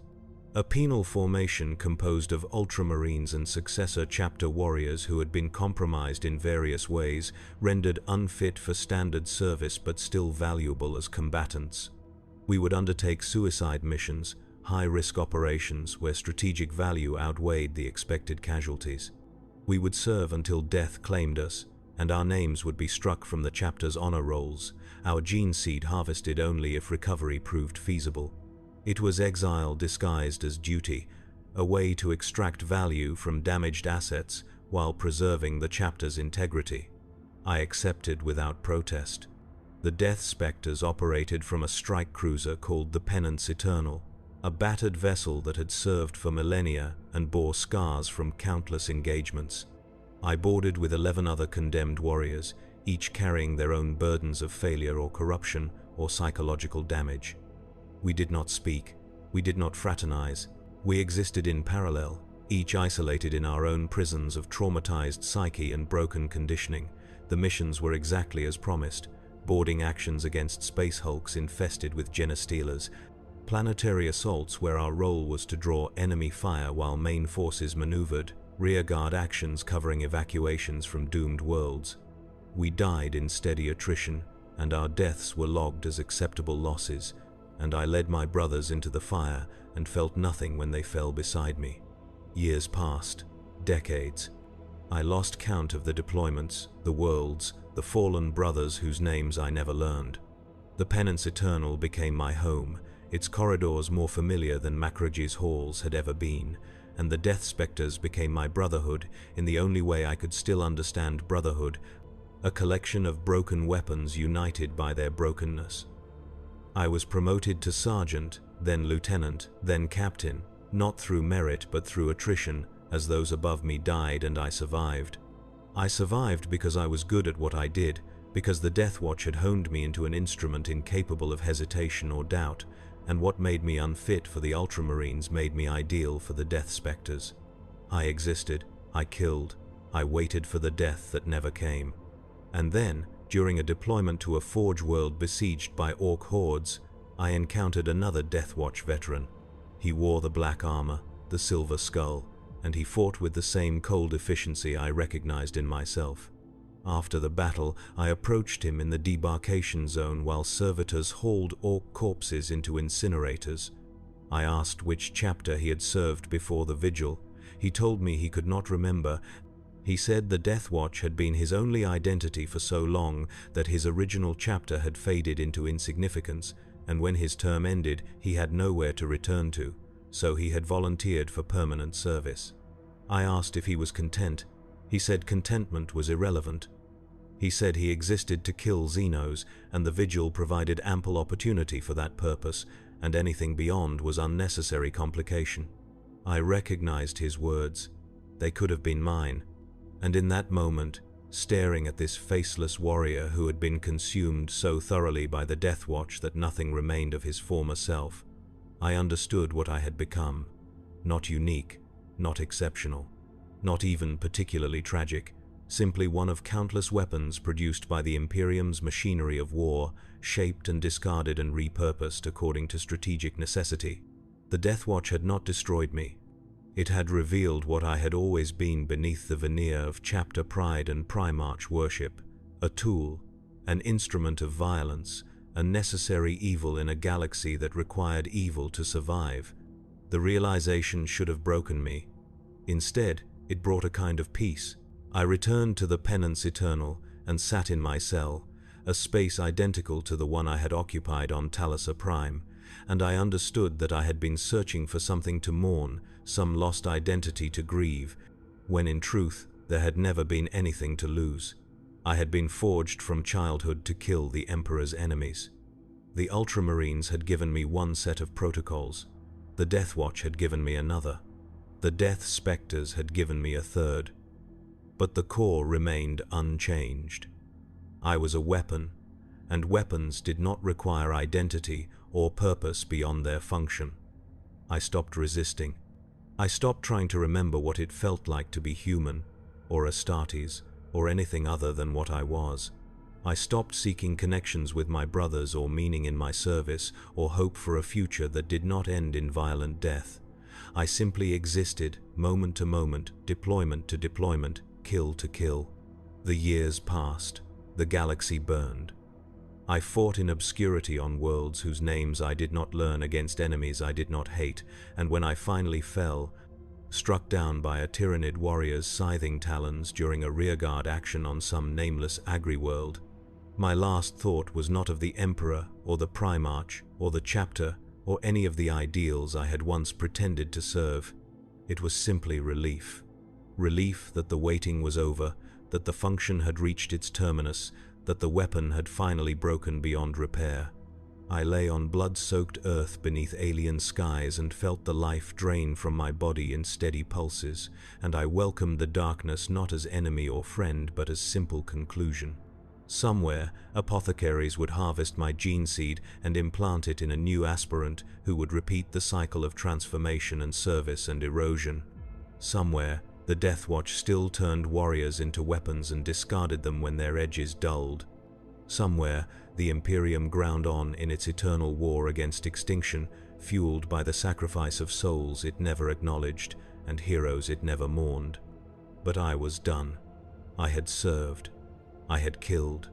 a penal formation composed of Ultramarines and successor chapter warriors who had been compromised in various ways, rendered unfit for standard service but still valuable as combatants. We would undertake suicide missions, high-risk operations where strategic value outweighed the expected casualties. We would serve until death claimed us, and our names would be struck from the chapter's honor rolls, our gene seed harvested only if recovery proved feasible. It was exile disguised as duty, a way to extract value from damaged assets while preserving the chapter's integrity. I accepted without protest. The Death Spectres operated from a strike cruiser called the Penance Eternal, a battered vessel that had served for millennia and bore scars from countless engagements. I boarded with 11 other condemned warriors, each carrying their own burdens of failure or corruption or psychological damage. We did not speak, we did not fraternize, we existed in parallel, each isolated in our own prisons of traumatized psyche and broken conditioning. The missions were exactly as promised: boarding actions against space hulks infested with genostealers, planetary assaults where our role was to draw enemy fire while main forces maneuvered, rearguard actions covering evacuations from doomed worlds. We died in steady attrition, and our deaths were logged as acceptable losses, and I led my brothers into the fire and felt nothing when they fell beside me. Years passed, decades. I lost count of the deployments, the worlds, the fallen brothers whose names I never learned. The Penance Eternal became my home, its corridors more familiar than Macroge's halls had ever been, and the Death Spectres became my brotherhood in the only way I could still understand brotherhood: a collection of broken weapons united by their brokenness. I was promoted to sergeant, then lieutenant, then captain, not through merit but through attrition, as those above me died and I survived. I survived because I was good at what I did, because the Death Watch had honed me into an instrument incapable of hesitation or doubt, and what made me unfit for the Ultramarines made me ideal for the Death Spectres. I existed, I killed, I waited for the death that never came. And then, during a deployment to a Forge world besieged by Orc hordes, I encountered another Death Watch veteran. He wore the black armor, the silver skull, and he fought with the same cold efficiency I recognized in myself. After the battle, I approached him in the debarkation zone while servitors hauled Orc corpses into incinerators. I asked which chapter he had served before the vigil. He told me he could not remember. He said the Death Watch had been his only identity for so long that his original chapter had faded into insignificance, and when his term ended, he had nowhere to return to, so he had volunteered for permanent service. I asked if he was content. He said contentment was irrelevant. He said he existed to kill Xenos, and the vigil provided ample opportunity for that purpose, and anything beyond was unnecessary complication. I recognized his words. They could have been mine. And in that moment, staring at this faceless warrior who had been consumed so thoroughly by the Death Watch that nothing remained of his former self, I understood what I had become. Not unique, not exceptional, not even particularly tragic, simply one of countless weapons produced by the Imperium's machinery of war, shaped and discarded and repurposed according to strategic necessity. The Death Watch had not destroyed me. It had revealed what I had always been beneath the veneer of chapter pride and Primarch worship: a tool, an instrument of violence, a necessary evil in a galaxy that required evil to survive. The realization should have broken me. Instead, it brought a kind of peace. I returned to the Penance Eternal and sat in my cell, a space identical to the one I had occupied on Talisa Prime, and I understood that I had been searching for something to mourn, some lost identity to grieve, when in truth there had never been anything to lose. I had been forged from childhood to kill the Emperor's enemies. The Ultramarines had given me one set of protocols. The Death Watch had given me another. The Death Spectres had given me a third. But the core remained unchanged. I was a weapon, and weapons did not require identity or purpose beyond their function. I stopped resisting. I stopped trying to remember what it felt like to be human, or Astartes, or anything other than what I was. I stopped seeking connections with my brothers or meaning in my service, or hope for a future that did not end in violent death. I simply existed, moment to moment, deployment to deployment, kill to kill. The years passed. The galaxy burned. I fought in obscurity on worlds whose names I did not learn against enemies I did not hate, and when I finally fell, struck down by a Tyrannid warrior's scything talons during a rearguard action on some nameless agri-world, my last thought was not of the Emperor or the Primarch or the Chapter or any of the ideals I had once pretended to serve. It was simply relief. Relief that the waiting was over, that the function had reached its terminus, that the weapon had finally broken beyond repair. I lay on blood-soaked earth beneath alien skies and felt the life drain from my body in steady pulses, and I welcomed the darkness not as enemy or friend but as simple conclusion. Somewhere, apothecaries would harvest my gene seed and implant it in a new aspirant who would repeat the cycle of transformation and service and erosion. Somewhere, the Death Watch still turned warriors into weapons and discarded them when their edges dulled. Somewhere, the Imperium ground on in its eternal war against extinction, fueled by the sacrifice of souls it never acknowledged and heroes it never mourned. But I was done. I had served. I had killed.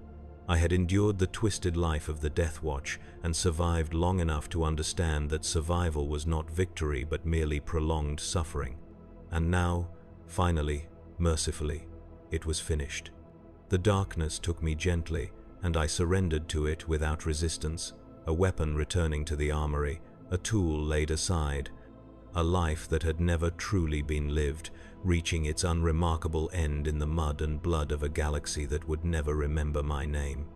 I had endured the twisted life of the Death Watch and survived long enough to understand that survival was not victory but merely prolonged suffering. And now, finally, mercifully, it was finished. The darkness took me gently, and I surrendered to it without resistance, a weapon returning to the armory, a tool laid aside, a life that had never truly been lived, reaching its unremarkable end in the mud and blood of a galaxy that would never remember my name.